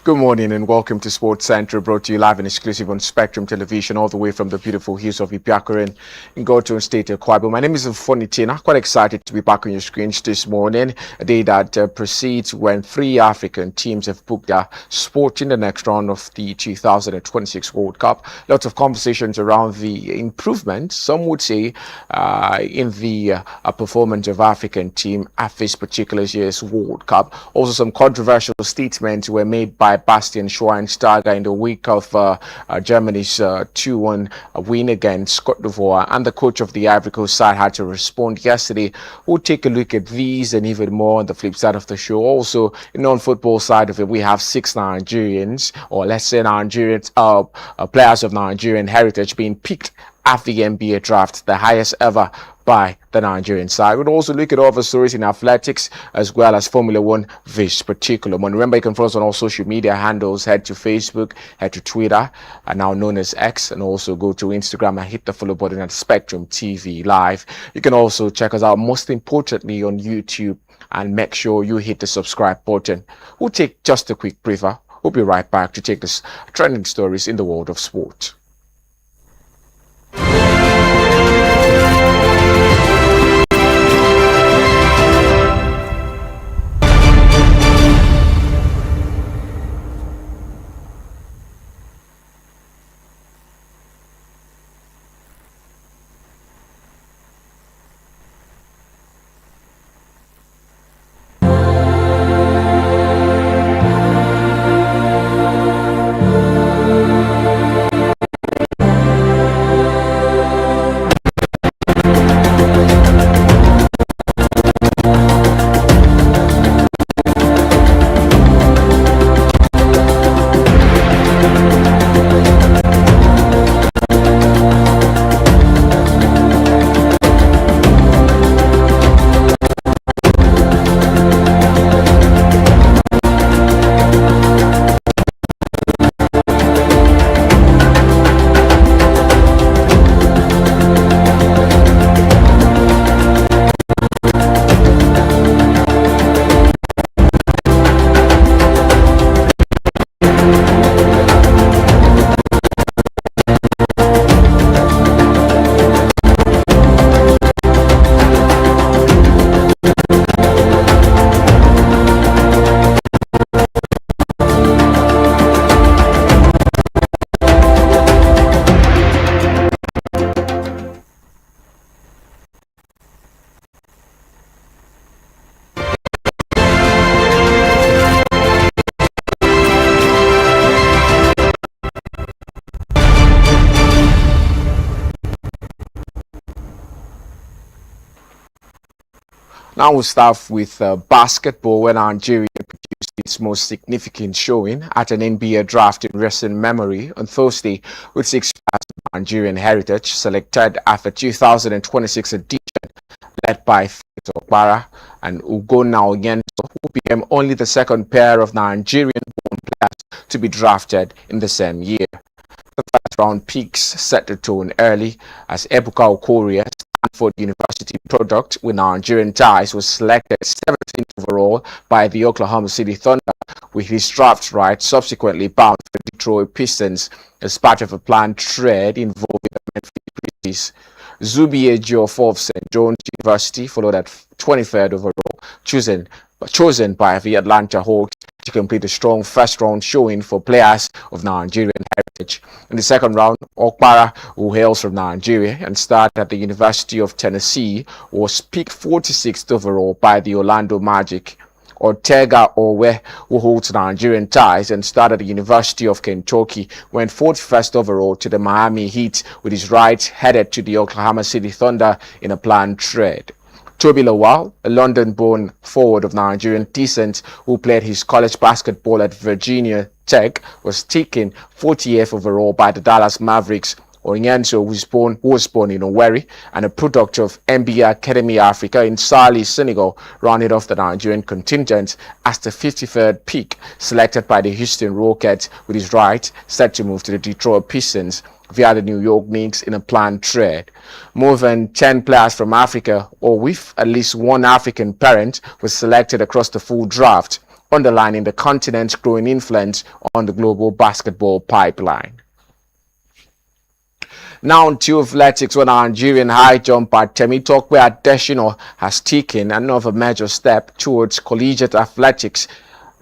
Good morning and welcome to Sports Central, brought to you live and exclusive on Spectrum Television, all the way from the beautiful hills of Ipiakuren in Goton State of Kwabo. My name is Fonitina. Quite excited to be back on your screens this morning, a day that precedes when three African teams have booked their sport in the next round of the 2026 World Cup. Lots of conversations around the improvement, some would say, in the performance of African team at this particular year's World Cup. Also, some controversial statements were made by Bastian Schweinsteiger in the wake of Germany's 2-1 win against Cote d'Ivoire, and the coach of the Ivory Coast side had to respond yesterday. We'll take a look at these and even more on the flip side of the show. Also, in non-football side of it, we have 6 Nigerians, or let's say Nigerians, players of Nigerian heritage being picked at the NBA draft, the highest ever by the Nigerian side. We'll also look at other stories in athletics as well as Formula One this particular one. Remember, you can follow us on all social media handles. Head to Facebook, head to Twitter, now known as X, and also go to Instagram and hit the follow button at Spectrum TV Live. You can also check us out, most importantly, on YouTube, and make sure you hit the subscribe button. We'll take just a quick breather. We'll be right back to take this trending stories in the world of sport. Now we'll start with basketball, where Nigeria produced its most significant showing at an NBA draft in recent memory on Thursday, with 6 players of Nigerian heritage selected at the 2026 edition, led by Okpara and Ugonna Oyento, who became only the second pair of Nigerian-born players to be drafted in the same year. The first-round picks set the tone early as Ebuka Okorie, Stanford University product with Nigerian ties, was selected 17th overall by the Oklahoma City Thunder, with his draft rights subsequently bound for the Detroit Pistons as part of a planned trade involving the Memphis Grizzlies. Zubi Ejiofor of St. John's University followed at 23rd overall, chosen by the Atlanta Hawks to complete a strong first-round showing for players of Nigerian heritage. In the second round, Okpara, who hails from Nigeria and started at the University of Tennessee, was picked 46th overall by the Orlando Magic. Ortega Owe, who holds Nigerian ties and started at the University of Kentucky, went 41st overall to the Miami Heat, with his rights headed to the Oklahoma City Thunder in a planned trade. Toby Lawal, a London-born forward of Nigerian descent who played his college basketball at Virginia Tech, was taken 40th overall by the Dallas Mavericks. Onyenso, who was born in Owerri and a product of NBA Academy Africa in Sali, Senegal, rounded off the Nigerian contingent as the 53rd pick, selected by the Houston Rockets, with his right set to move to the Detroit Pistons via the New York Knicks in a planned trade. More than 10 players from Africa, or with at least one African parent, was selected across the full draft, underlining the continent's growing influence on the global basketball pipeline. Now to athletics, where Nigerian high jumper Temitope Adesina has taken another major step towards collegiate athletics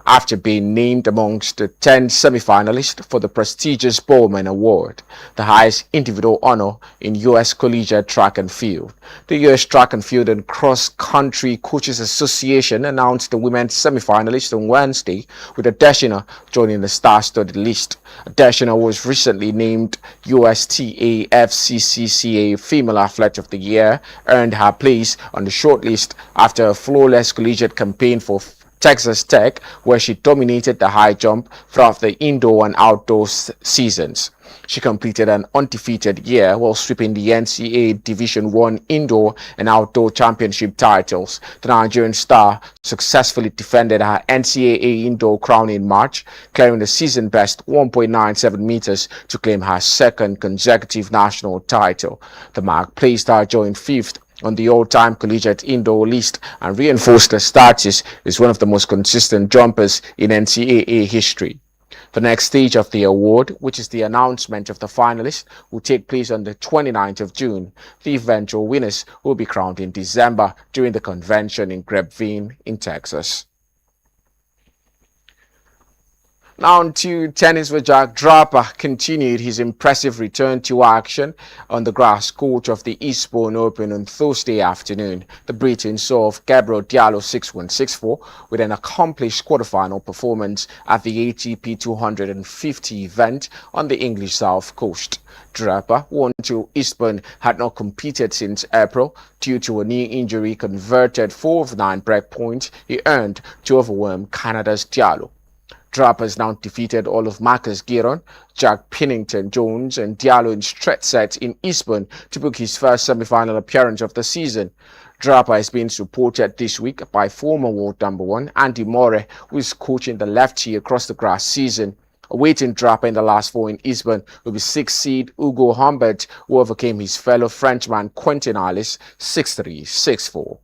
after being named amongst the 10 semi-finalists for the prestigious Bowman Award, the highest individual honor in U.S. collegiate track and field. The U.S. Track and Field and Cross Country Coaches Association announced the women's semi-finalists on Wednesday, with Adesina joining the star-studded list. Adesina was recently named USTA FCCCA Female Athlete of the Year, earned her place on the shortlist after a flawless collegiate campaign for Texas Tech, where she dominated the high jump throughout the indoor and outdoor seasons. She completed an undefeated year while sweeping the NCAA Division I indoor and outdoor championship titles. The Nigerian star successfully defended her NCAA indoor crown in March, clearing the season best 1.97 meters to claim her second consecutive national title. The mark placed her joint fifth on the all-time collegiate indoor list and reinforced her status as one of the most consistent jumpers in NCAA history. The next stage of the award, which is the announcement of the finalists, will take place on the 29th of June. The eventual winners will be crowned in December during the convention in Grapevine in Texas. Now to tennis, where Jack Draper continued his impressive return to action on the grass court of the Eastbourne Open on Thursday afternoon. The Briton saw off Gabriel Diallo 6-1, 6-4 with an accomplished quarterfinal performance at the ATP 250 event on the English South Coast. Draper, who until Eastbourne had not competed since April due to a knee injury, converted 4 of 9 break points he earned to overwhelm Canada's Diallo. Draper has now defeated all of Marcus Giron, Jack Pennington Jones and Diallo in straight sets in Eastbourne to book his first semi-final appearance of the season. Draper has been supported this week by former world number 1 Andy Murray, who is coaching the lefty across the grass season. Awaiting Draper in the last 4 in Eastbourne will be 6th seed Hugo Humbert, who overcame his fellow Frenchman Quentin Alice 6-3, 6-4.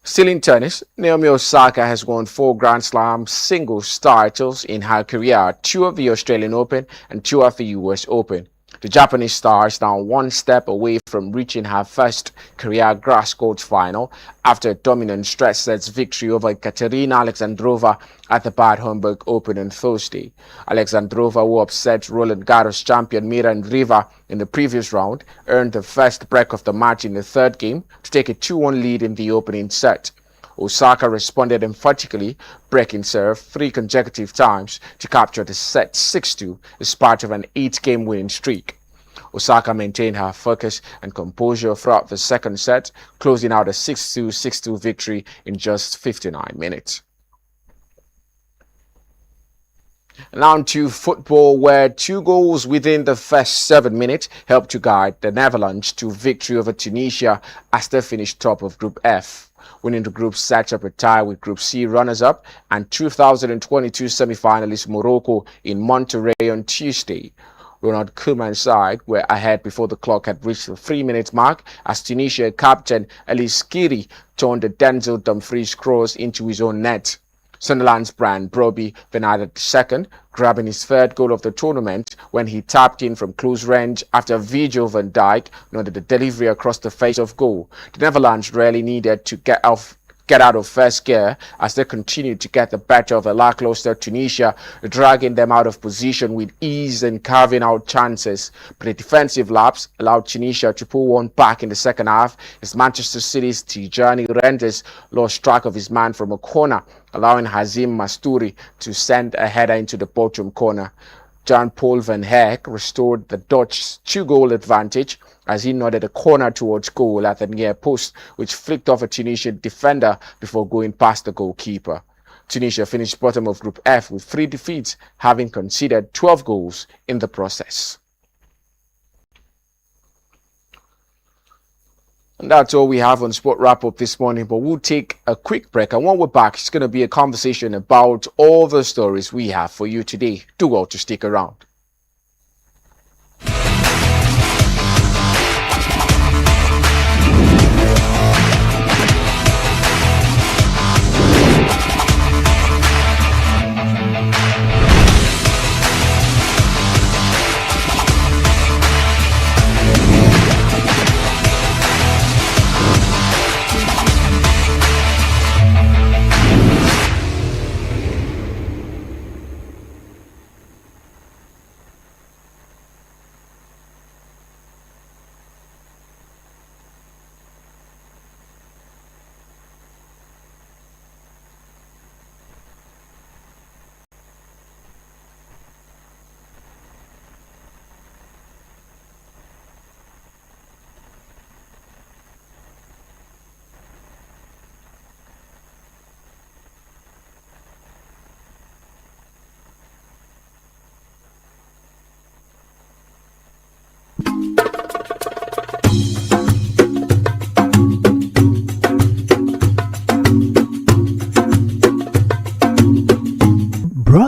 Still in tennis, Naomi Osaka has won 4 Grand Slam singles titles in her career, 2 of the Australian Open and 2 of the US Open. The Japanese star is now 1 step away from reaching her first career grass court final after a dominant stretch sets victory over Katerina Alexandrova at the Bad Homburg Open on Thursday. Alexandrova, who upset Roland Garros champion Miran Riva in the previous round, earned the first break of the match in the 3rd game to take a 2-1 lead in the opening set. Osaka responded emphatically, breaking serve 3 consecutive times to capture the set 6-2 as part of an 8-game winning streak. Osaka maintained her focus and composure throughout the 2nd set, closing out a 6-2, 6-2 victory in just 59 minutes. Now to football, where 2 goals within the first 7 minutes helped to guide the Netherlands to victory over Tunisia as they finished top of Group F. Winning the group set up a tie with Group C runners-up and 2022 semi-finalist Morocco in Monterrey on Tuesday. Ronald Koeman's side were ahead before the clock had reached the 3-minute mark as Tunisia captain Elis Skiri turned the Denzel Dumfries cross into his own net. Sunderland's Brian Brobbey then added second, grabbing his 3rd goal of the tournament when he tapped in from close range after Virgil van Dijk noted the delivery across the face of goal. The Netherlands rarely needed to get out of first gear as they continued to get the better of a lackluster Tunisia, dragging them out of position with ease and carving out chances. But the defensive lapse allowed Tunisia to pull one back in the second half as Manchester City's Tijani Reinders lost track of his man from a corner, allowing Hazim Mastouri to send a header into the bottom corner. Jan-Paul van Heck restored the Dutch 2-goal advantage as he nodded a corner towards goal at the near post, which flicked off a Tunisian defender before going past the goalkeeper. Tunisia finished bottom of Group F with 3 defeats, having conceded 12 goals in the process. And that's all we have on Sport Wrap-Up this morning, but we'll take a quick break, and when we're back, it's going to be a conversation about all the stories we have for you today. Do well to stick around.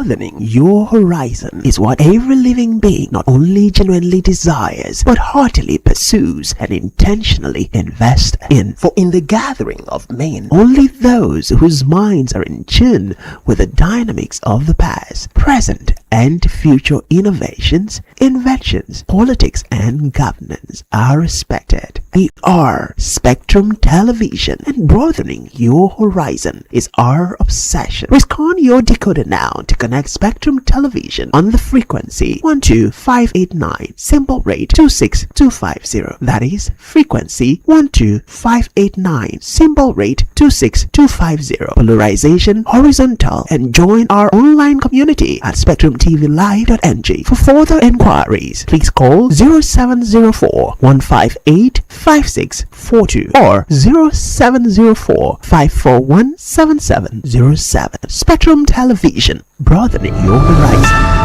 Broadening your horizon is what every living being not only genuinely desires, but heartily pursues and intentionally invests in. For in the gathering of men, only those whose minds are in tune with the dynamics of the past, present, and future innovations, inventions, politics, and governance are respected. We are Spectrum Television, and broadening your horizon is our obsession. Rescan your decoder now to connect Spectrum Television on the frequency 12589, symbol rate 26250. That is frequency 12589, symbol rate 26250. Polarization horizontal, and join our online community at spectrumtvlive.ng. For further inquiries, please call 0704 158 5642 or 0704 541 7707. Spectrum Television, broadening your horizon.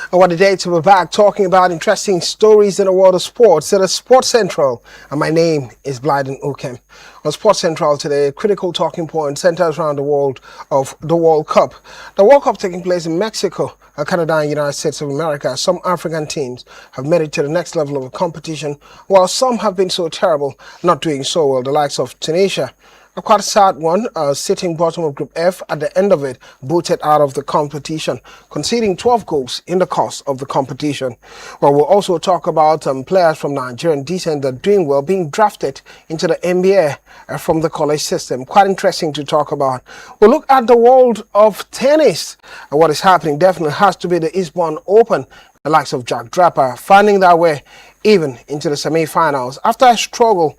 And what a day to be back talking about interesting stories in the world of sports at a Sports Central. And my name is Blyden Ukem. On Sports Central today, critical talking point centers around the world of the World Cup. The World Cup taking place in Mexico, Canada and United States of America. Some African teams have made it to the next level of the competition, while some have been so terrible, not doing so well, the likes of Tunisia. A quite sad one, sitting bottom of Group F at the end of it, booted out of the competition, conceding 12 goals in the course of the competition. Well, we'll also talk about players from Nigerian descent that are doing well, being drafted into the NBA from the college system. Quite interesting to talk about. We'll look at the world of tennis. And what is happening definitely has to be the Eastbourne Open. The likes of Jack Draper finding their way even into the semi-finals after a struggle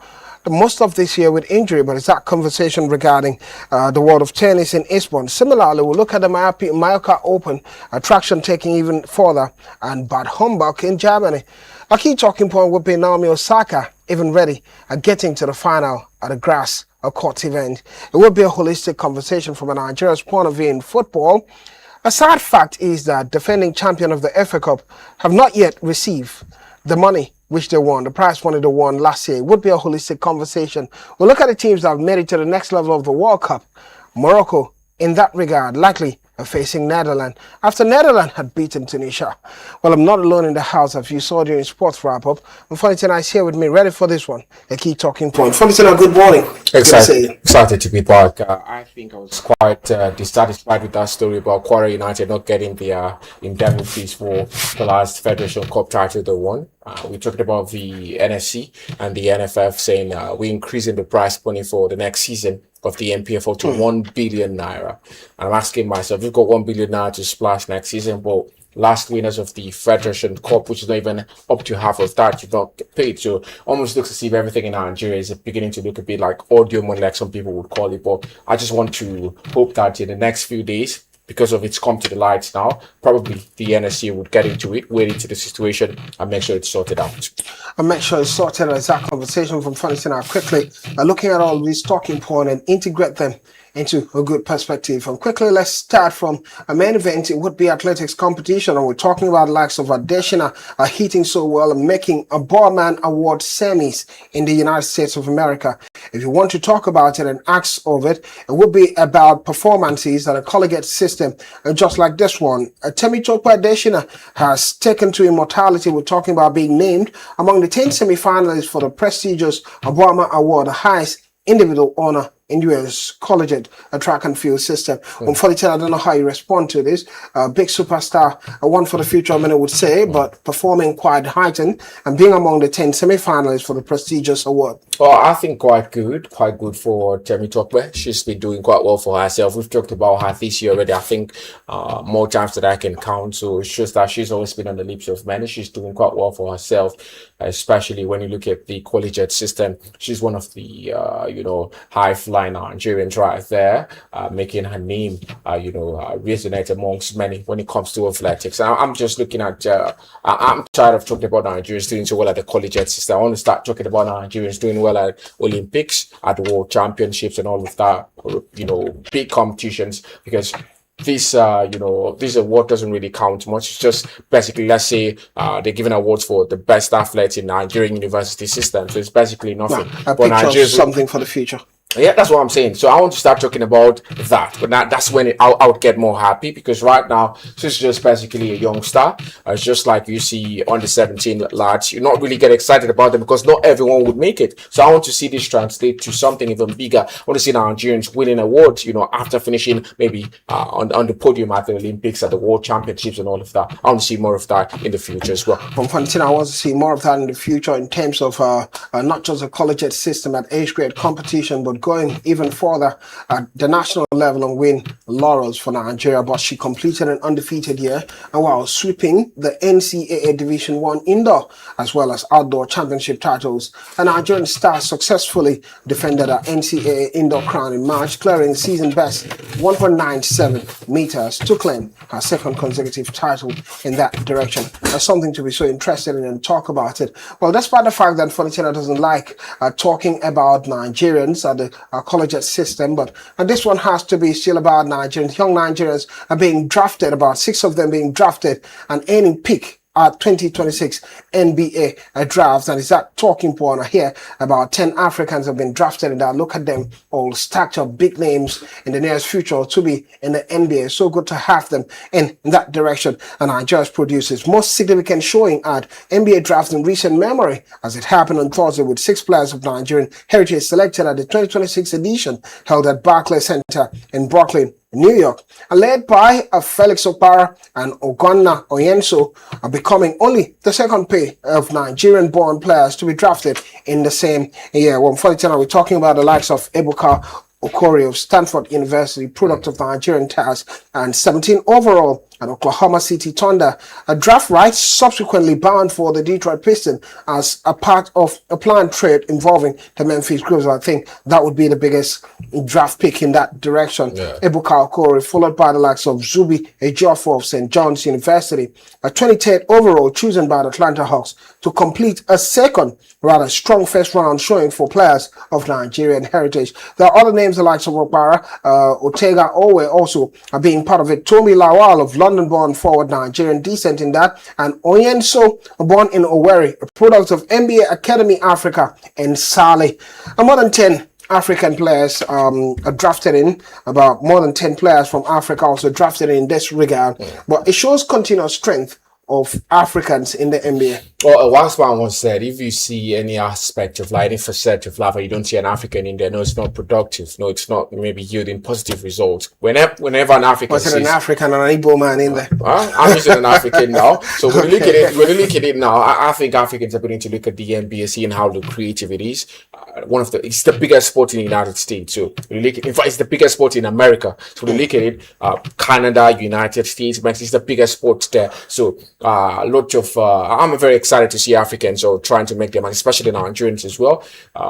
most of this year with injury, but it's that conversation regarding the world of tennis in Eastbourne. Similarly, we'll look at the Mallorca Open, attraction taking even further, and Bad Homburg in Germany. A key talking point would be Naomi Osaka, even ready at getting to the final at a grass or court event. It will be a holistic conversation from a Nigeria's point of view in football. A sad fact is that defending champion of the FA Cup have not yet received the money which they won, the prize money they won last year. It would be a holistic conversation. We'll look at the teams that have made it to the next level of the World Cup. Morocco, in that regard, likely facing Netherlands after Netherlands had beaten Tunisia. Well, I'm not alone in the house, as you saw during Sports Wrap-Up. And Funny is here with me, ready for this one, a key talking point. Funny, good morning. Excited to be back. I think I was quite dissatisfied with that story about Quara United not getting their indemnities for the last Federation Cup title they won. We talked about the NSC and the NFF saying we're increasing the prize money for the next season of the NPFL to 1 billion naira. And I'm asking myself, we've got 1 billion naira to splash next season, but last winners of the Federation Cup, which is not even up to half of that, you've not paid. So almost looks as if everything in Nigeria is beginning to look a bit like audio money, like some people would call it. But I just want to hope that in the next few days, because of it's come to the lights now, probably the NSC would get into it, wade into the situation, and make sure it's sorted out. And make sure it's sorted out. It's that conversation from Funny quickly, looking at all these talking points and integrate them into a good perspective. And quickly, let's start from a main event. It would be athletics competition, and we're talking about the likes of Adeshina hitting so well and making a Barman Award semis in the United States of America. If you want to talk about it and ask of it, it would be about performances that a collegiate system, just like this one. Temitope Adeshina has taken to immortality. We're talking about being named among the 10 semi-finalists for the prestigious Obama Award, the highest individual honor in U.S. collegiate track and field system. Unfortunately, I don't know how you respond to this. Big superstar, one for the future, many would say, but performing quite heightened and being among the 10 semi-finalists for the prestigious award. Well, I think quite good for Temitope. She's been doing quite well for herself. We've talked about her this year already, I think, more times than I can count. So it's just that she's always been on the lips of many. She's doing quite well for herself, especially when you look at the collegiate system. She's one of the, high-flying Nigerians right there, making her name, resonate amongst many when it comes to athletics. And I'm just looking at, I'm tired of talking about Nigerians doing so well at the collegiate system. I want to start talking about Nigerians doing well at Olympics, at the World Championships and all of that, big competitions, because this award doesn't really count much. It's just basically, let's say they're giving awards for the best athletes in Nigerian university system. So it's basically nothing. But Nigeria's something for the future. Yeah, that's what I'm saying. So I want to start talking about that, but that's when I would get more happy, because right now she's just basically a young star. It's just like you see on the 17 lads, you're not really get excited about them because not everyone would make it. So I want to see this translate to something even bigger. I want to see Nigerians winning awards, after finishing maybe on the podium at the Olympics, at the World Championships and all of that. I want to see more of that in the future as well. From Fantina, I want to see more of that in the future in terms of not just a collegiate system at age grade competition, but going even further at the national level and win laurels for Nigeria. But she completed an undefeated year, and while sweeping the NCAA Division 1 indoor as well as outdoor championship titles, a Nigerian star successfully defended her NCAA indoor crown in March, clearing season best 1.97 meters to claim her second consecutive title in that direction. That's something to be so interested in and talk about it. Well, despite the fact that Fonitina doesn't like talking about Nigerians at the the collegiate system. But this one has to be still about Nigerians. Young Nigerians are being drafted, about 6 of them being drafted and earning pick at 2026 NBA drafts. And it's that talking point here. About 10 Africans have been drafted in that. Look at them all stacked up, big names in the nearest future to be in the NBA. So good to have them in that direction. And Nigeria produces most significant showing at NBA drafts in recent memory, as it happened on Thursday with 6 players of Nigerian heritage selected at the 2026 edition held at Barclays Center in Brooklyn, New York, led by Felix Opara and Ogonna Oyenso, are becoming only the second pair of Nigerian-born players to be drafted in the same year. Well, we're talking about the likes of Ebuka Okori of Stanford University, product of Nigerian ties, and 17 overall at Oklahoma City Thunder. A draft rights subsequently bound for the Detroit Pistons as a part of a planned trade involving the Memphis Grizzlies. I think that would be the biggest draft pick in that direction. Ebuka Okori, followed by the likes of Zubi Ejiofor of St. John's University, a 23rd overall chosen by the Atlanta Hawks to complete a second, rather strong first round showing for players of Nigerian heritage. There are other names the likes of Obara, Otega Owe also are being part of it. Tomi Lawal of London-born forward, Nigerian descent in that, and Oyenso, born in Owerri, a product of NBA Academy Africa in Sale. And more than 10 African players are drafted in, about more than 10 players from Africa also drafted in this regard. But it shows continuous strength of Africans in the NBA. Well, one man once said, if you see any aspect of life, any facet of life, you don't see an African in there, no, it's not productive. No, it's not maybe yielding positive results. Whenever an African was it an African or an Igbo man in there? I'm using an African now. So when you look at it now, I think Africans are beginning to look at the NBA, seeing how lucrative it is. It's the biggest sport in the United States. So when you look at, in fact, it's the biggest sport in America. So when you look at it, Canada, United States, it's the biggest sport there. So I'm very excited to see Africans trying to make them, and especially the Nigerians as well.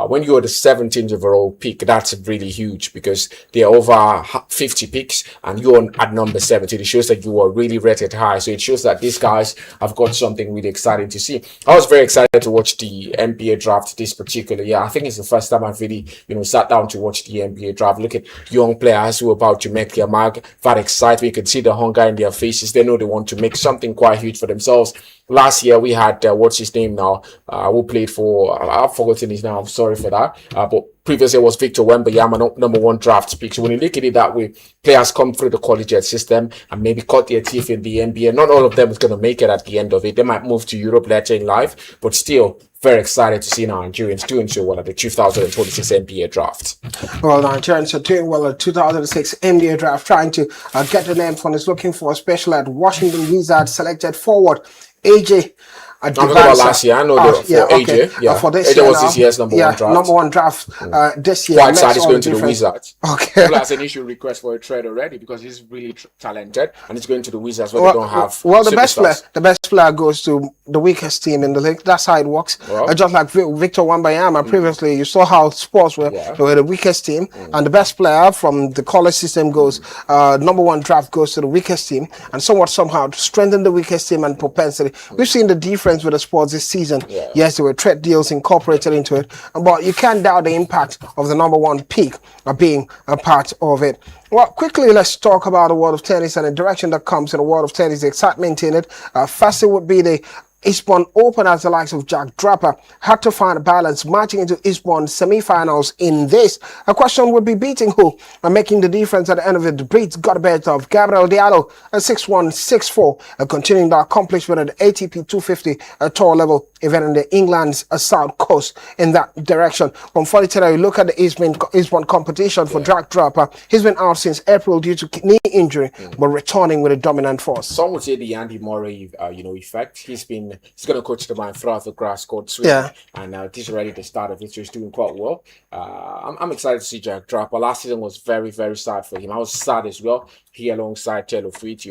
When you're the 17th overall pick, that's really huge because there are over 50 picks and you're at number 17. It shows that you are really rated high. So it shows that these guys have got something really exciting to see. I was very excited to watch the NBA draft this particular year. I think it's the first time I've really, sat down to watch the NBA draft. Look at young players who are about to make their mark. That excitement. You can see the hunger in their faces. They know they want to make something quite huge for themselves. Last year we had what's his name now? Who played for? I've forgotten his name. I'm sorry for that. But previously it was Victor Wembanyama, number 1 draft pick. So when you look at it that way, players come through the collegiate system and maybe cut their teeth in the NBA. Not all of them is going to make it at the end of it. They might move to Europe later in life, but still very excited to see Nigerians doing so well at the 2026 NBA draft. Well, Nigerians are doing well at 2006 NBA draft, trying to get the name one is looking for, especially at Washington Wizards selected forward AJ. I'm talking about last year. I know AJ. Yeah, for this AJ year was this year's number 1 draft. Number 1 draft this year. Whiteside is going to the Wizards. Okay. People has an issue request for a trade already because he's really talented and he's going to the Wizards where they don't have. Well, the best player goes to the weakest team in the league. That's how it works. Well, just like Victor Wembanyama previously, you saw how Spurs were the weakest team, and the best player from the college system goes number 1 draft goes to the weakest team, and somehow to strengthen the weakest team and propensity. We've seen the difference with the Spurs this season. Yes, there were trade deals incorporated into it, but you can't doubt the impact of the number 1 pick being a part of it. Well, quickly, let's talk about the world of tennis and the direction that comes in the world of tennis, the excitement in it. First, it would be the Eastbourne Open, as the likes of Jack Draper had to find a balance marching into Eastbourne semi-finals in this. A question would be beating who and making the difference at the end of it. The Brits got a bet of Gabriel Diallo at 6-1, 6-4, continuing the accomplishment at the ATP 250 tour level event in the England's South Coast in that direction. Unfortunately, look at the Eastbourne competition for Jack Draper. He's been out since April due to knee injury, but returning with a dominant force. Some would say the Andy Murray, effect. He's going to coach the man throughout the grass court swing. And this is already the start of it, so he's doing quite well. I'm excited to see Jack Draper. Last season was very, very sad for him. I was sad as well. He alongside Taylor Fritz,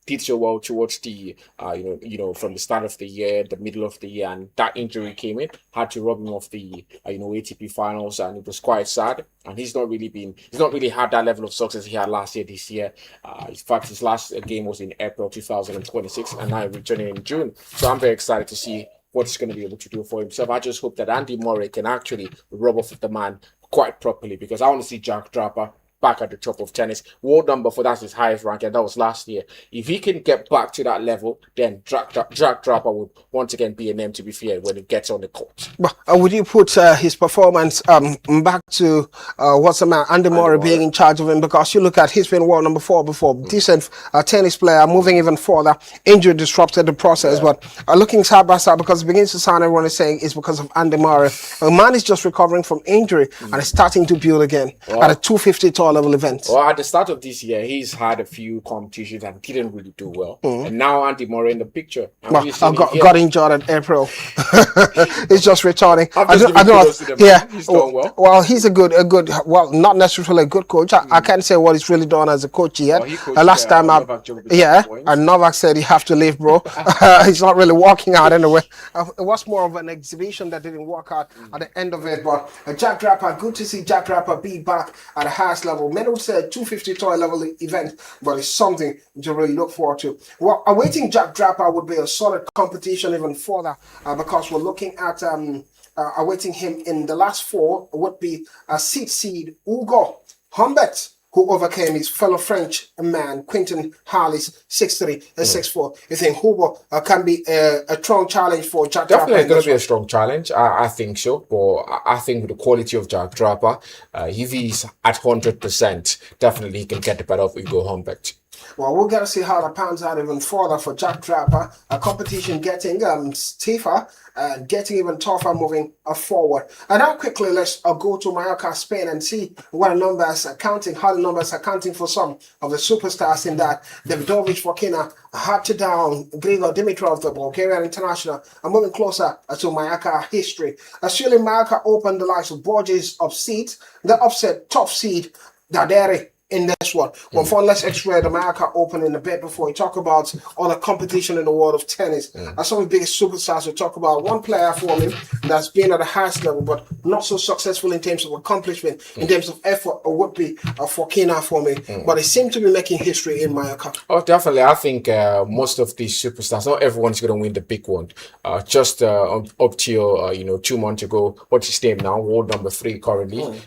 did so well towards the, from the start of the year, the middle of the year, and that injury came in, had to rob him of the, ATP finals, and it was quite sad. And he's not really had that level of success he had last year, this year. In fact, his last game was in April 2026, and now returning in June. So I'm very excited to see what he's going to be able to do for himself. I just hope that Andy Murray can actually rub off the man quite properly, because I want to see Jack Draper back at the top of tennis. World number 4, that's his highest rank, and that was last year. If he can get back to that level, then Jack Draper would once again be a name to be feared when he gets on the court. But would you put his performance back to what's the man Andy Murray being in charge of him? Because you look at, he's been world number 4 before, decent tennis player, moving even further. Injury disrupted the process, but looking side by side, because it begins to sound, everyone is saying it's because of Andy Murray. A man is just recovering from injury and is starting to build again at a 250 tour level event. Well, at the start of this year, he's had a few competitions and didn't really do well. And now Andy Murray in the picture. Well, got injured in April. He's just returning. He's done well. Well, he's a good, well, not necessarily a good coach. I can't say what he's really done as a coach yet. Last time, and Novak said, you have to leave, bro. He's not really working out anyway. It was more of an exhibition that didn't work out at the end of it. But Jack Draper, good to see Jack Draper be back at the highest level. Many would say 250 tour level event, but it's something to really look forward to. Well, awaiting Jack Draper would be a solid competition even further, because we're looking at awaiting him in the last 4 would be a seed Hugo Humbert, who overcame his fellow French man, Quentin Harley's 6-3 and 6-4. You think Hugo can be a strong challenge for Jack Draper? Definitely going to be a strong challenge. I think so. But I think with the quality of Jack Draper, if he's at 100%, definitely he can get the better of Hugo Humbert. Well, we're going to see how that pans out even further for Jack Draper. A competition getting stiffer, getting even tougher moving forward. And now quickly, let's go to Mallorca, Spain, and see what the numbers are counting, how the numbers are counting for some of the superstars in that. Davidovich Fokina had to down Grigor Dimitrov, the Bulgarian international, and moving closer to Mallorca history. Assuming Mallorca opened the likes of Borges of seeds, the upset top seed, Daderi, in this one. Well, for let's x-ray the Mallorca Open in a bit before we talk about all the competition in the world of tennis. As some of the biggest superstars, we talk about one player for me that's been at the highest level, but not so successful in terms of accomplishment, in terms of effort, or would be Fokina for me. But they seem to be making history in Mallorca. Oh, definitely. I think most of these superstars, not everyone's going to win the big one. Just up till 2 months ago, what's his name now? World number 3 currently.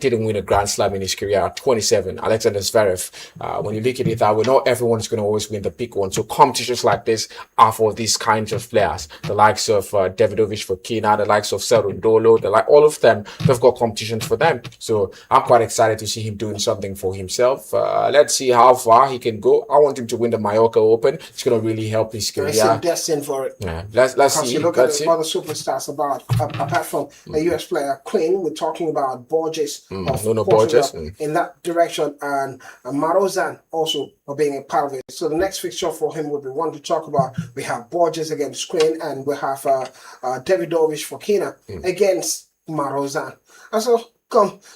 Didn't win a Grand Slam in his career at 27. Alexander Zverev. When you look at it that way, not everyone's going to always win the big one. So competitions like this are for these kinds of players. The likes of Davidovich Fokina, the likes of Cerundolo, all of them, they've got competitions for them. So I'm quite excited to see him doing something for himself. Let's see how far he can go. I want him to win the Mallorca Open. It's going to really help his career. I'm destined for it. Yeah, let's see. You look at the other superstars apart from the US player Quinn, we're talking about Borges of Borges in that direction, and Marozan also being a part of it. So the next fixture for him would be one to talk about. We have Borges against Quinn, and we have Davidovich Fokina against Marozan. And so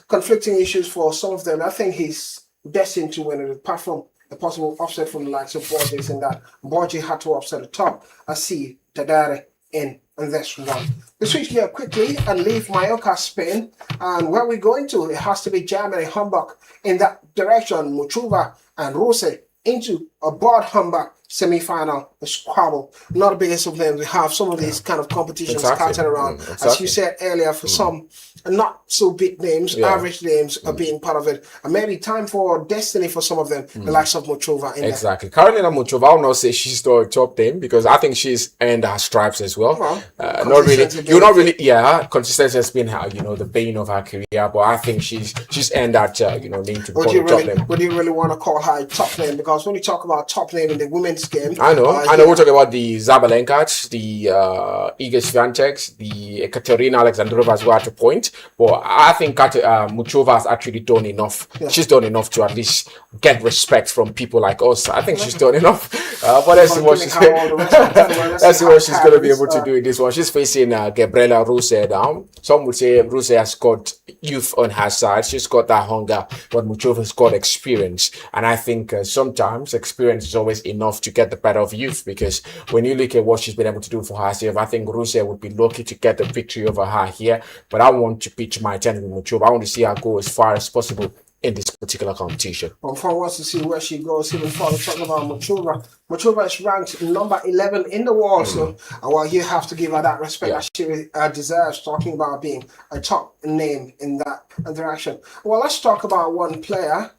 conflicting issues for some of them. I think he's destined to win it, apart from a possible upset from the likes of Borges, in that Borges had to upset the top. I see Dadare in this one. We switch here quickly and leave Mallorca, Spain, and where we're going to, it has to be Germany, Hamburg, in that direction. Muchova and Rose into a Bad Hamburg semi-final, a squabble. Not the biggest of them. We have some of these kind of competitions scattered around. As you said earlier, for some not so big names, average names are being part of it. And maybe time for destiny for some of them, the likes of Muchova. Exactly. Carolina Muchova, I will not say she's the top name, because I think she's earned her stripes as well. Not really. You're not really. Yeah, consistency has been her, the bane of her career. But I think she's earned that name to become top name. Would you really want to call her a top name? Because when you talk about top name in the women's game, I know. We're talking about the Zabalenkas, the Iga Swiatek's, the Ekaterina Alexandrova as well at a point. But I think Muchova has actually done enough. Yeah. She's done enough to at least get respect from people like us. I think she's done enough. But let's see what she's going to be able to do in this one. She's facing Gabriela Ruse now. Some would say Ruse has got youth on her side. She's got that hunger, but Muchova's got experience. And I think sometimes experience is always enough to get the better of youth, because when you look at what she's been able to do for herself, I think Ruse would be lucky to get the victory over her here. But I want to pitch my tent with Muchova. I want to see her go as far as possible in this particular competition. Fun wants to see where she goes. Even further, talking about Muchova. Muchova is ranked number 11 in the world, so well, you have to give her that respect that she deserves. Talking about being a top name in that direction. Well, let's talk about one player,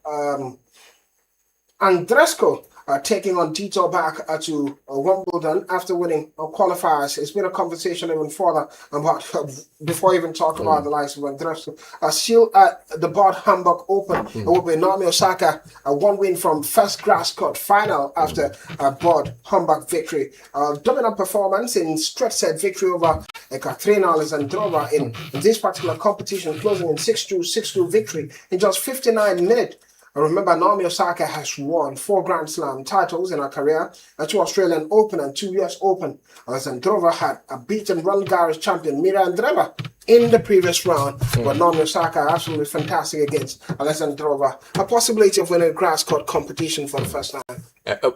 Andresco. Taking on Detour back to Wimbledon after winning qualifiers. It's been a conversation even further about before even talking about the likes of Andrescu. Still at the Bad Hamburg Open, it will be Naomi Osaka, one win from first grass court final after a Bad Hamburg victory. Dominant performance in straight set victory over Katrina Alexandrova in this particular competition, closing in 6-2, 6-2 victory in just 59 minutes. Remember, Naomi Osaka has won 4 Grand Slam titles in her career, 2 Australian Open and 2 US Open. Alexandrova had a beaten Roland Garros champion Mira Andreeva in the previous round, but Naomi Osaka absolutely fantastic against Alexandrova. A possibility of winning a grass court competition for the first time.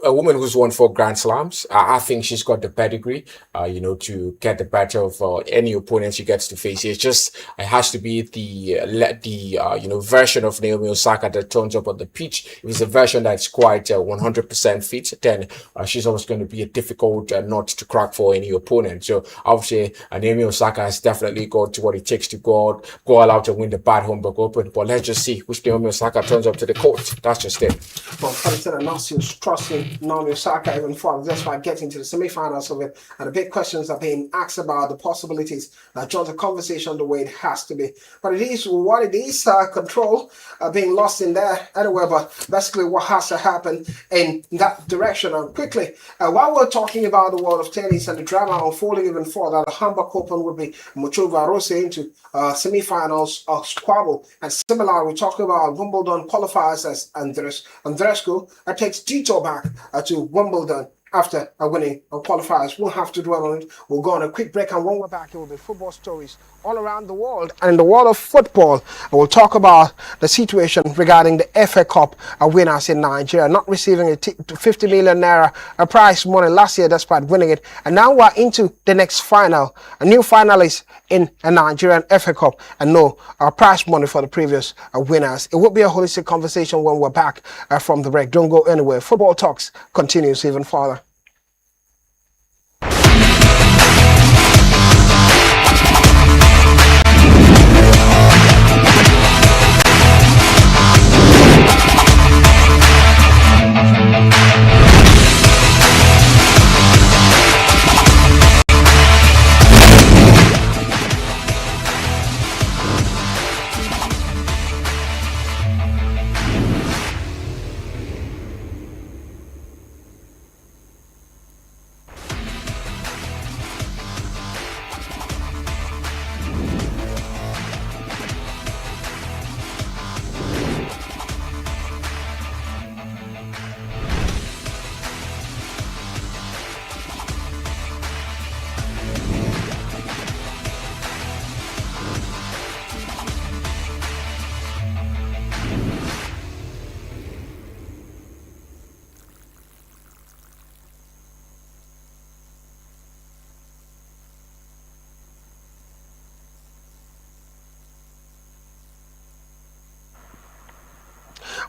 A woman who's won 4 Grand Slams, I think she's got the pedigree, to get the better of any opponent she gets to face. It has to be the version of Naomi Osaka that turns up on the pitch. If it's a version that's quite 100% fit, then she's always going to be a difficult nut to crack for any opponent. So I would say Naomi Osaka has definitely got what it takes to go all out and win the Bad Hamburg Open. But let's just see which Naomi Osaka turns up to the court. That's just it. Well, Valentina Nassi's trusting Naomi Osaka even further. That's why getting to the semi-finals of it. And the big questions are being asked about the possibilities that joins the conversation the way it has to be. But it is what it is. Control being lost in there anyway. But basically what has to happen in that direction. And quickly, while we're talking about the world of tennis and the drama unfolding even further, the Hamburg Open will be Muchova Rose into semi-finals of squabble. And similar, we talk about Wimbledon qualifiers as Andrescu takes Detour back to Wimbledon after winning qualifiers. We'll have to dwell on it. We'll go on a quick break, and when we're back, it will be football stories all around the world. And in the world of football, we'll talk about the situation regarding the FA Cup winners in Nigeria, not receiving a 50 million naira prize money last year despite winning it. And now we're into the next final. A new finalist in a Nigerian FA Cup, and no prize money for the previous winners. It will be a holistic conversation when we're back from the break. Don't go anywhere. Football Talks continues even further.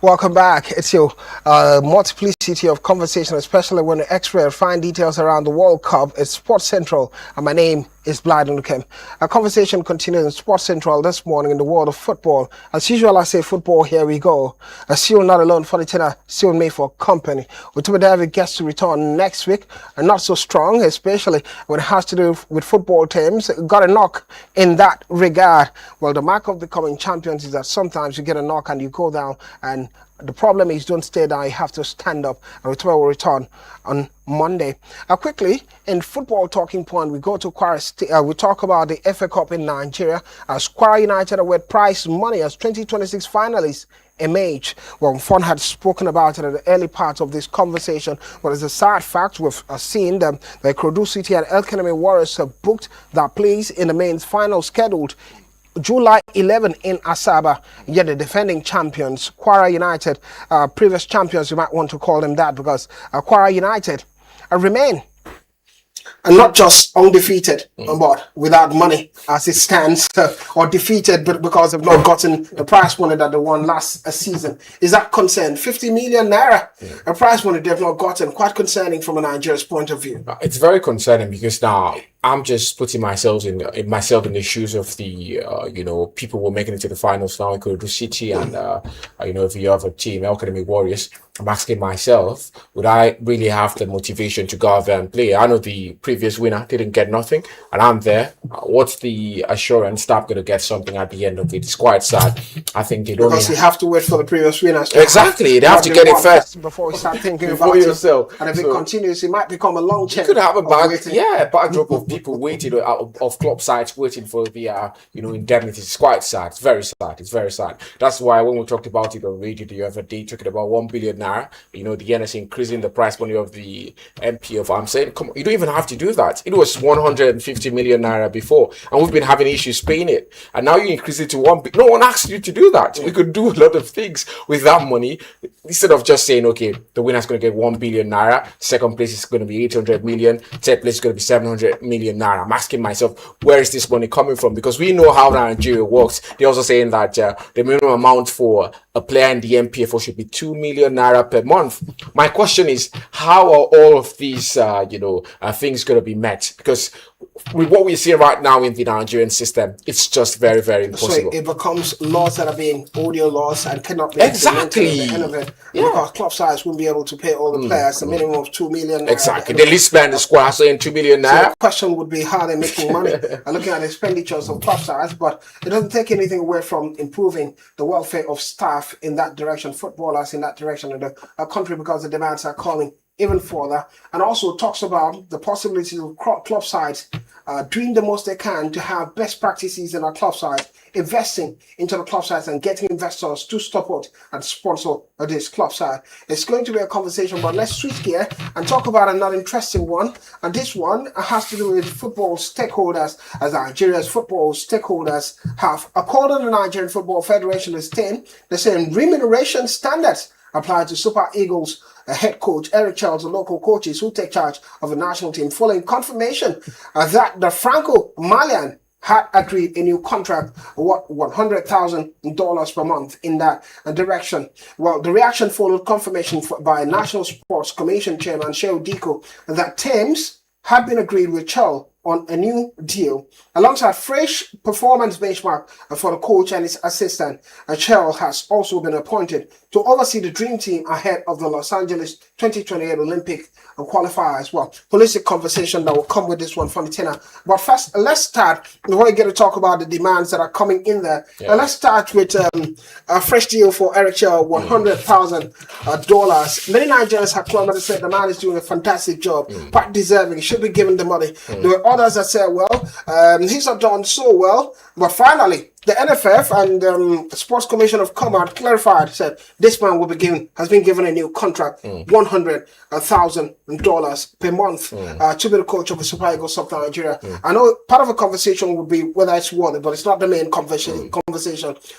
Welcome back. It's your multiplicity of conversation, especially when the X-ray fine details around the World Cup. It's Sports Central, and my name is Blyden Ukem. Our conversation continues in Sports Central this morning in the world of football. As usual, I say football, here we go. Still not alone for the tenor, still me for company. Utuba David gets to return next week, and not so strong, especially when it has to do with football teams. Got a knock in that regard. Well, the mark of becoming champions is that sometimes you get a knock and you go down, and the problem is don't stay down, you have to stand up. And Utuba will return on Monday. Quickly, in football talking point, we go to Kwara State. We talk about the FA Cup in Nigeria, as Kwara United award prize money as 2026 finalists emerge. Well, Fon had spoken about it at the early part of this conversation, but it's a sad fact we've seen them. The Ikorodu City and El Kanemi Warriors have booked their place in the men's final scheduled July 11 in Asaba. Yet the defending champions, Kwara United, previous champions, you might want to call them that, because Kwara United remain and not just undefeated, but without money as it stands, or defeated, but because they've not gotten the prize money that they won last season. Is that concerned? 50 million naira, a prize money they've not gotten. Quite concerning from a Nigeria's point of view. It's very concerning because now I'm just putting myself in the shoes of the people who are making it to the finals now in Curaçao City, and if you have a team, Academy Warriors. I'm asking myself, would I really have the motivation to go out there and play? I know the previous winner didn't get nothing, and I'm there. What's the assurance that I'm going to get something at the end of it? It's quite sad. I think they don't. Because you have to wait for the previous winners. Exactly, they have to get it first before you start thinking before about yourself. it. And if it continues, it might become a long chain. You could have a backdrop of people waiting, of club sides waiting for the indemnities. It's quite sad. It's very sad. It's very sad. That's why when we talked about it on radio the other day, talking about 1 billion naira, the NS increasing the price money of the MPF. I'm saying, come on, you don't even have to do that. It was 150 million naira before, and we've been having issues paying it. And now you increase it to 1 billion. No one asked you to do that. We could do a lot of things with that money instead of just saying, okay, the winner's going to get 1 billion naira, second place is going to be 800 million, third place is going to be 700 million naira. I'm asking myself, where is this money coming from? Because we know how Nigeria works. They're also saying that the minimum amount for a player in the MPFO should be 2 million naira per month. My question is, how are all of these things going to be met? Because with what we see right now in the Nigerian system, it's just very, very impossible. So it becomes laws that are being audio laws and cannot be exactly at the end of it. Because club sides won't be able to pay all the players a minimum of 2 million. Exactly. The least player in the squad is saying 2 million naira. So the question would be how they're making money and looking at the expenditures of club sides, but it doesn't take anything away from improving the welfare of staff in that direction, footballers in that direction in the country, because the demands are calling even further, and also talks about the possibilities of club sides doing the most they can to have best practices in our club sides, investing into the club sides and getting investors to support and sponsor this club side. It's going to be a conversation, but let's switch gear and talk about another interesting one. And this one has to do with football stakeholders, as Nigeria's football stakeholders have, according to the Nigerian Football Federation, they're saying remuneration standards apply to Super Eagles head coach Eric Charles and local coaches who take charge of the national team, following confirmation that the Franco-Malian had agreed a new contract worth $100,000 per month in that direction. Well, the reaction followed confirmation by National Sports Commission Chairman Shehu Diko that terms had been agreed with Charles on a new deal, alongside fresh performance benchmark for the coach and his assistant. Cheryl has also been appointed to oversee the dream team ahead of the Los Angeles 2028 Olympic qualifiers. Well, holistic conversation that will come with this one from the tenor. But first, let's start, before we get to talk about the demands that are coming in there, let's start with a fresh deal for Eric Cheryl, $100,000. Many Nigerians have claimed and said the man is doing a fantastic job, quite deserving, should be given the money. There were others that said, well, he's not done so well, but finally, the NFF and Sports Commission of Commerce clarified, said this man has been given a new contract, $100,000 per month to be the coach of the Super Eagles of Nigeria. I know part of the conversation would be whether it's worth it, but it's not the main conversation.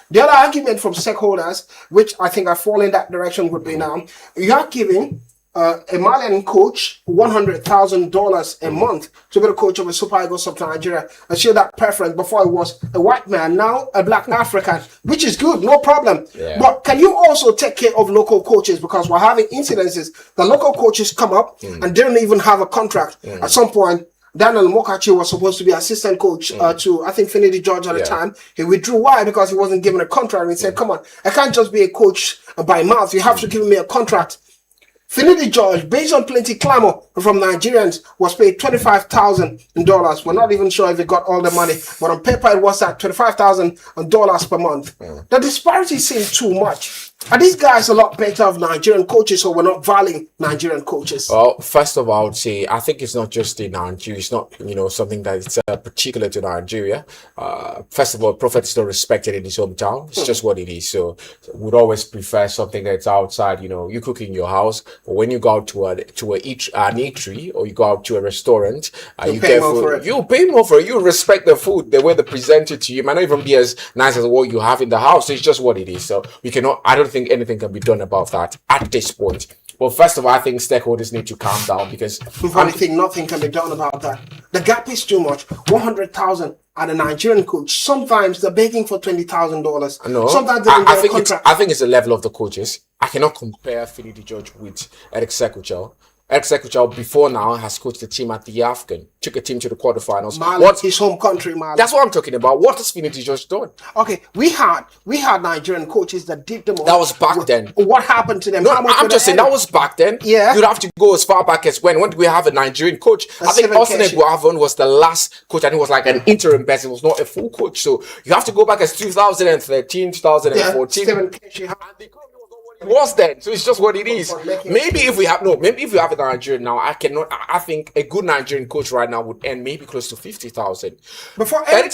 The other argument from stakeholders, which I think I fall in that direction, would be now, you are giving a Malian coach $100,000 a month to be the coach of the Super Eagles of Nigeria and show that preference. Before it was a white man, now a black African, which is good, no problem. But can you also take care of local coaches? Because we're having incidences, the local coaches come up and didn't even have a contract. At some point, Daniel Mokachi was supposed to be assistant coach to, I think, Finidi George at the time. He withdrew. Why? Because he wasn't given a contract. And he said, come on, I can't just be a coach by mouth. You have to give me a contract. Finidi George, based on plenty clamor from Nigerians, was paid $25,000. We're not even sure if he got all the money, but on paper it was at $25,000 per month. The disparity seems too much. Are these guys a lot better of Nigerian coaches, or we're not valuing Nigerian coaches? Well, first of all, I would say I think it's not just in Nigeria. It's not something that's particular to Nigeria. First of all, Prophet is not respected in his hometown. It's just what it is. So we'd always prefer something that's outside. You cook in your house, but when you go out to an eatery or you go out to a restaurant, you pay more for it. You pay more for it. You respect the food, the way they present it to you. It might not even be as nice as what you have in the house. It's just what it is. So we cannot. I don't think anything can be done about that at this point. Well, first of all, I think stakeholders need to calm down because I think nothing can be done about that. The gap is too much. 100,000 at a Nigerian coach. Sometimes they're begging for $20,000. no, Sometimes they don't get a contract. I think it's the level of the coaches. I cannot compare Finidi George with Eric Sekuchel. Eric Sekuchel before now has coached the team at the Afghan, took a team to the quarterfinals. Mali, his home country, Mali. That's what I'm talking about. What has Finidi George done? Okay, we had Nigerian coaches that did the most. That was back then. What happened to them? No, I'm just saying that was back then. Yeah. You'd have to go as far back as when did we have a Nigerian coach? I think Austin Eguavon was the last coach, and he was like an interim best. He was not a full coach. So you have to go back as 2013, 2014. Yeah, it was then, so it's just what it is. Maybe if we have a Nigerian now, I think a good Nigerian coach right now would earn maybe close to 50,000. Before Eric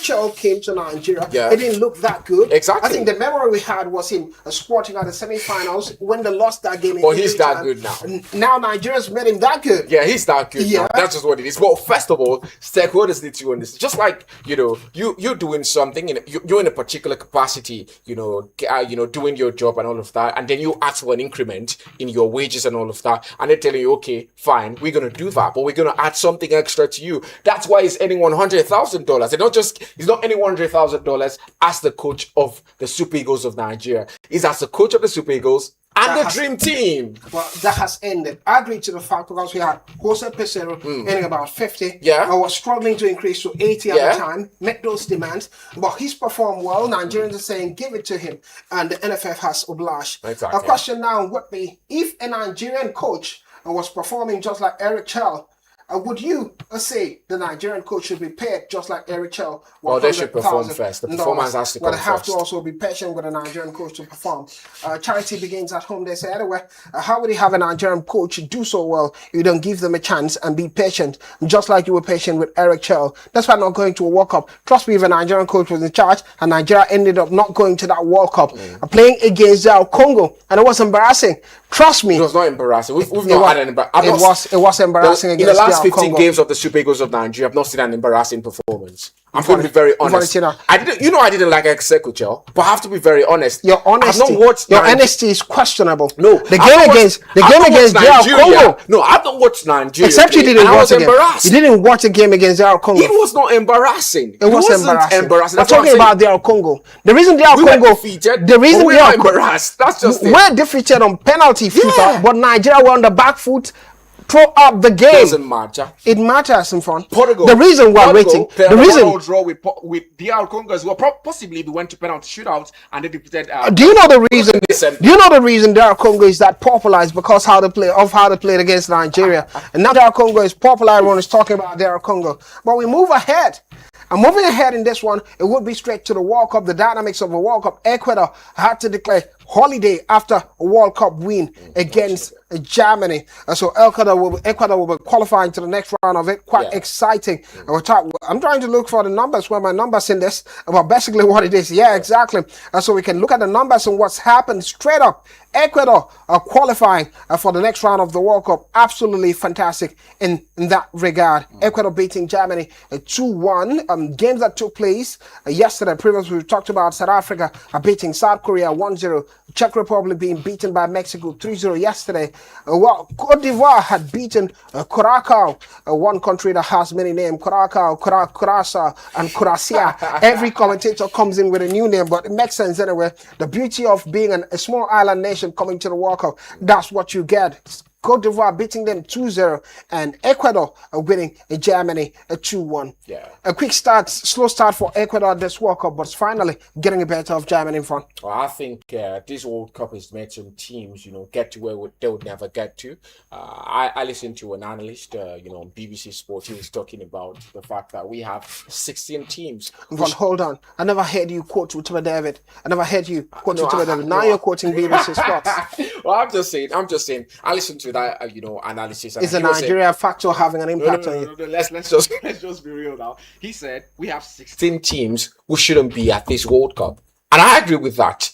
Chell came to Nigeria, it didn't look that good. Exactly. I think the memory we had was him Sporting at the semi-finals when they lost that game. But he's that good now. Now Nigeria's made him that good. Yeah, he's that good. Yeah, now. That's just what it is. But first of all, stakeholders need to understand. Just like you're doing something, you're in a particular capacity, doing your job and all of that, and then you ask for an increment in your wages and all of that, and they're telling you, okay, fine, we're gonna do that, but we're gonna add something extra to you. That's why he's earning $100,000. He's not earning $100,000 as the coach of the Super Eagles of Nigeria. He's as the coach of the Super Eagles and the dream team. Well, that has ended. I agree to the fact because we had Jose Pesero earning about 50. Yeah. I was struggling to increase to 80 at the time, met those demands, but he's performed well. Nigerians are saying give it to him, and the NFF has obliged. Exactly. A question now would be, if a Nigerian coach was performing just like Eric Chell, would you say the Nigerian coach should be paid just like Eric Chell? Well, they should perform first. The performance has to come first. But they have first. to also be patient with a Nigerian coach to perform. Charity begins at home, they say. Anyway, how would you have a Nigerian coach do so well? You don't give them a chance and be patient, just like you were patient with Eric Chell. That's why not going to a World Cup. Trust me, if a Nigerian coach was in charge and Nigeria ended up not going to that World Cup, playing against Congo, and it was embarrassing. Trust me. It was not embarrassing. We've not had an embarrassing. It was embarrassing in the last 15 games of the Super Eagles of Nigeria. I've not seen an embarrassing performance. I'm going to be very honest. I didn't like Executive, but I have to be very honest. Your honesty, your honesty is questionable. No, the game against Congo. No, I've not watched Nigeria. Except you didn't watch the game. You didn't watch the game against Congo. It was not embarrassing. It wasn't embarrassing. I'm That's talking about Congo. The reason Congo defeated. The reason we were embarrassed. That's just we're defeated on penalty, but Nigeria were on the back foot. Throw up the game. Doesn't matter. It matters in front. Portugal. The reason we're waiting. The reason draw with DR Congo as well. Possibly we went to penalty shootouts and they defeated. Do you know the reason? Do you know the reason DR Congo is that popular is because how they played against Nigeria, and now DR Congo is popular. Everyone is talking about DR Congo, but we move ahead. And moving ahead in this one, it would be straight to the World Cup. The dynamics of the World Cup. Ecuador had to declare holiday after a World Cup win against Germany. So Ecuador will be qualifying to the next round of it. Quite exciting. I'm trying to look for the numbers, where my numbers in this, about basically what it is. Yeah, exactly. So we can look at the numbers and what's happened straight up. Ecuador are qualifying for the next round of the World Cup. Absolutely fantastic in that regard. Ecuador beating Germany 2-1. Games that took place yesterday. Previously, we talked about South Africa beating South Korea 1-0. Czech Republic being beaten by Mexico 3-0 yesterday. Cote d'Ivoire had beaten Curaçao, one country that has many names. Curaçao, and Curaçao. Every commentator comes in with a new name, but it makes sense anyway. The beauty of being a small island nation coming to the World Cup, that's what you get. Cote d'Ivoire beating them 2-0, and Ecuador winning Germany 2-1. Yeah. A slow start for Ecuador this World Cup, but finally getting a better of Germany in front. Well, I think this World Cup has made some teams, get to where they would never get to. I listened to an analyst, on BBC Sports. He was talking about the fact that we have 16 teams. But hold on, I never heard you quote Utama David. David. Now you're quoting BBC Sports. Well, I'm just saying. I listened to that, analysis. Is the Nigeria factor having an impact on you? No, let's just be real now. He said we have 16 teams who shouldn't be at this World Cup, and I agree with that.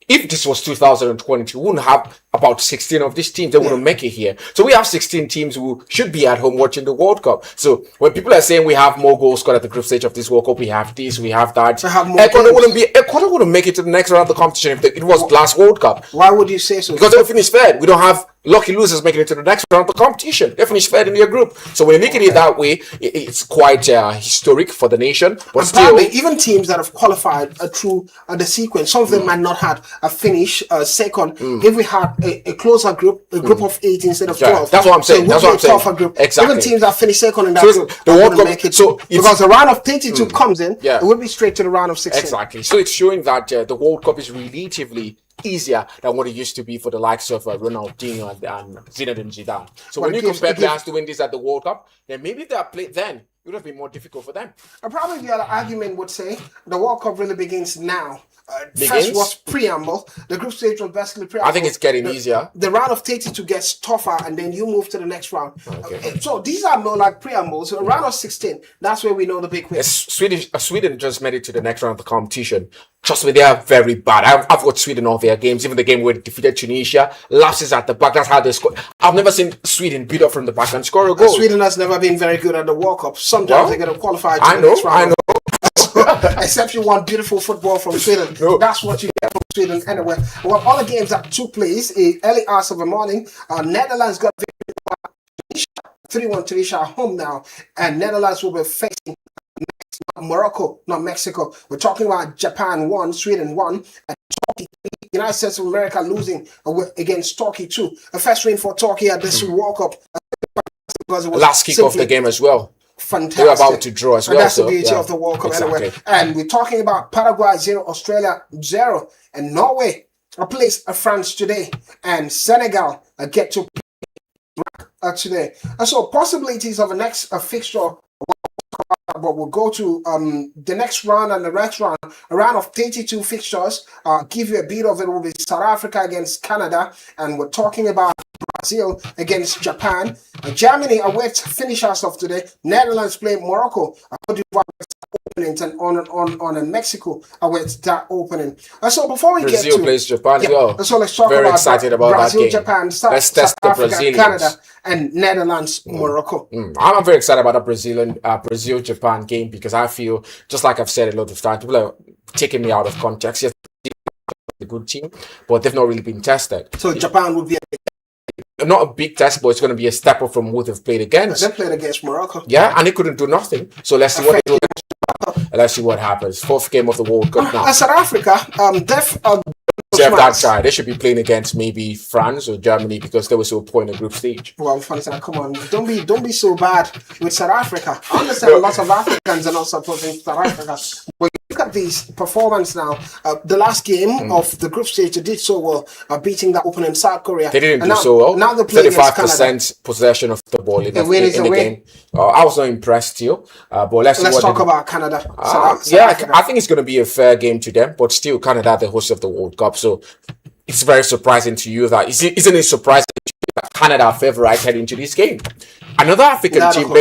If this was 2020, we wouldn't have about 16 of these teams. They wouldn't make it here. So we have 16 teams who should be at home watching the World Cup. So when people are saying we have more goals scored at the group stage of this World Cup, we have this, we have that. Ecuador wouldn't make it to the next round of the competition if it was last World Cup. Why would you say so? Because they'll finish third. We don't have lucky losers making it to the next round of the competition. They finish third in their group. So when you look at it that way, it's quite historic for the nation. But and still, probably even teams that have qualified through the sequence, some of them might not have a finish second. If we had a closer group, a group of 8 instead of 12. That's what I'm saying. So That's what I'm saying. Tougher group. Exactly. Even teams that finish second in that So group, the World Cup, make it. so because the round of 32 comes in, it will be straight to the round of 16. Exactly. So it's showing that the World Cup is relatively easier than what it used to be for the likes of Ronaldinho and Zinedine Zidane. So when you compare players doing this at the World Cup, then maybe they are played then. It would have been more difficult for them. And probably the other argument would say the World Cup really begins now. First was preamble. The group stage was basically preamble. I think it's getting easier. The round of 32 gets tougher, and then you move to the next round. Okay. So these are more like preambles. So round of 16, that's where we know the big win. Sweden just made it to the next round of the competition. Trust me, they are very bad. I've watched Sweden all their games. Even the game where they defeated Tunisia, lapses at the back. That's how they score. I've never seen Sweden beat up from the back and score a goal. Sweden has never been very good at the World Cup. Sometimes they get to qualify to the next round. I know. Except you want beautiful football from Sweden. No. That's what you get from Sweden anyway. Well, all the games that took place in early hours of the morning, Netherlands got 3-1 Tunisia at home now, and Netherlands will be facing Morocco, not Mexico. We're talking about Japan 1, Sweden 1, and Turkey 3. United States of America losing against Turkey 2. The first win for Turkey at this World Cup. Because it was last kick of the game as well. Fantastic. They were about to draw as well. And that's the beauty of the World Cup anyway. And we're talking about Paraguay 0, Australia 0, and Norway plays France today, and Senegal get to play today. And so possibilities of a next fixture. But we'll go to the next round and the next round. A round of 32 fixtures. Give you a bit of it. Will be South Africa against Canada, and we're talking about Brazil against Japan. Germany awaits finishers of today. Netherlands play Morocco. Openings and on Mexico awaits that opening. So before we Brazil get to plays Japan as well. So let's talk Very about excited about Brazil, that game. Japan, Let's test the Africa, Brazilians. Canada, and Netherlands, Morocco. I'm very excited about the Brazil-Japan game because I feel, just like I've said a lot of times, people are taking me out of context. Yes, a good team, but they've not really been tested. So Japan would be not a big test, but it's going to be a step up from what they've played against. They played against Morocco. Yeah, and they couldn't do nothing. So let's see what they do. Let's see what happens. Fourth game of the World Cup now. South Africa, that guy. They should be playing against maybe France or Germany because they were so poor in the group stage. Well, funny, come on, don't be so bad with South Africa. I understand lots of Africans are not supporting South Africa. But look at this performance now. The last game of the group stage, they did so well, beating that opening South Korea. They didn't do so well. Now they play 35% possession of the ball in the game. I was not impressed still. But let's talk about Canada. I think it's going to be a fair game to them. But still, Canada are the host of the World Cup. So it's very surprising to you that isn't it surprising that Canada are favourite heading into this game? Another African team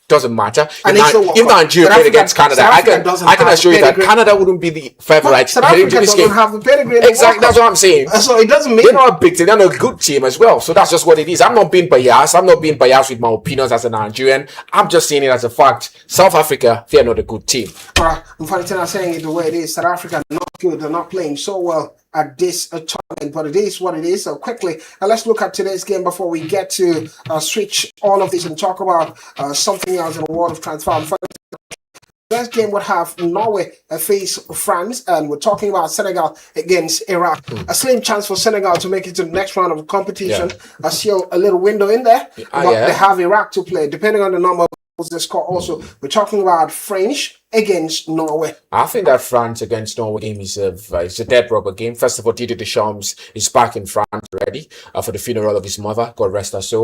doesn't matter. If Nigeria played against Canada, I can assure you that Canada wouldn't be the favourite heading into this game. Exactly, that's what I'm saying. So it doesn't mean they're not a big team, they're not a good team as well. So that's just what it is. I'm not being biased. I'm not being biased with my opinions as a Nigerian. I'm just saying it as a fact. South Africa, they're not a good team. I'm saying it the way it is. South Africa are not good. They're not playing so well at this tournament, but it is what it is. So quickly, let's look at today's game before we get to switch all of this and talk about something else in the world of transfer. This game would have Norway face France, and we're talking about Senegal against Iraq. A slim chance for Senegal to make it to the next round of the competition. I see a little window in there, but they have Iraq to play, depending on the number of goals they score. Also, we're talking about French against Norway. I think that France against Norway game is a dead rubber game. First of all, Didier Deschamps is back in France already for the funeral of his mother. God rest her soul.